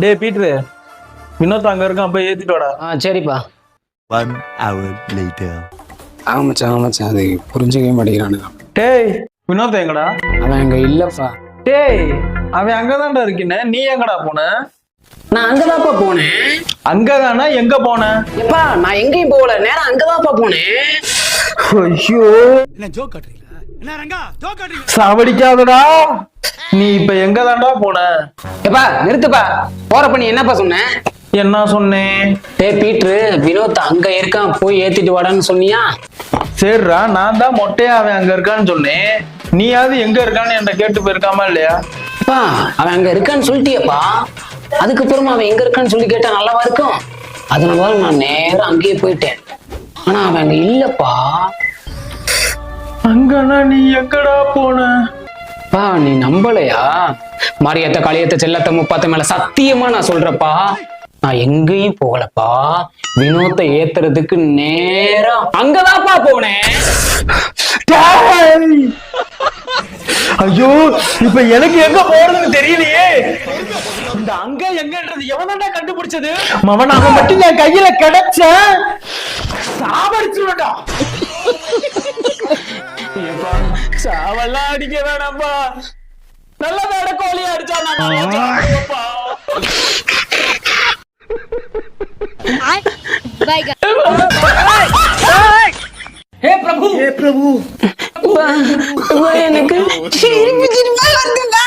டேய் பீட்ரு, வினோத் அங்க இருக்கான், போய் ஏத்திட்டு வாடா. சரிப்பா. 1 hour later. ஆமாச்சான் அது புரிஞ்சுக்கவே மாட்டேங்கிறானுங்க. டேய் வினோத் எங்கடா? அவன் அங்க இல்லப்பா. டேய் அவன் அங்கதான்டா இருக்கினே, நீ எங்கடா போன? நான் அங்கதான்ப்பா போனேன். அங்கதானா? எங்க போன? எப்பா நான் எங்கேயும் போகல, நேரம் அங்கதான்ப்பா போனேன். ஐயோ என்ன ஜோக் காட்டுறீங்களா? என்ன ரங்கா ஜோக் காட்டுறீங்க? சாவடிக்காதடா. நீ இப்ப எங்கதான்டா போன? எப்பா நிறுத்துப்பா. போறப்ப நீ என்னப்பா சொன்ன? என்ன சொன்னேன்? டேய் பீட்ரு, வினோத் அங்க இருக்கான், போய் ஏத்திட்டு வாடான்னு சொன்னியா? சரிடா, நான் தான் மொட்டையா அவன் அங்க இருக்கான்னு சொன்னேன். நீயாவது எங்க இருக்கான்னு என்கிட்ட கேட்டு போயிருக்காமா இல்லையா? அப்பா அவன் அங்க இருக்கான்னு சொல்லிட்டியப்பா. அதுக்கப்புறமா அவன் எங்க இருக்கான்னு சொல்லி கேட்டா நல்லாவா இருக்கும்? அதனால நான் நேரம் அங்கேயே போயிட்டேன். ஆனா அவன் அங்க இல்லப்பா. அங்கனா நீ எங்கடா போன? பா நீ நம்பலையா? மாரியத்த காளியத்த செல்லத்த முப்பாத்த மேல சத்தியமா நான் சொல்றப்பா, நான் எங்கேயும் போகலப்பா. வினோத்தை ஏத்துறதுக்கு நேரம் அங்கதான்ப்பா போனேன். டேய்! ஐயோ இப்ப எனக்கு எங்க போறதுன்னு தெரியலையே. இந்த அங்க எங்கன்றது எவனடா கண்டுபிடிச்சது? மவன் அவன் மட்டும் என் கையில கிடைச்ச சாவடிச்சுடா. சாவெல்லாம் அடிக்க வேணாம்பா, நல்ல வேட கோழி அடிச்சா ஹே பிரபு, ஹே பிரபு, எனக்கு சிரிப்பு சிரிப்பா வருதுடா.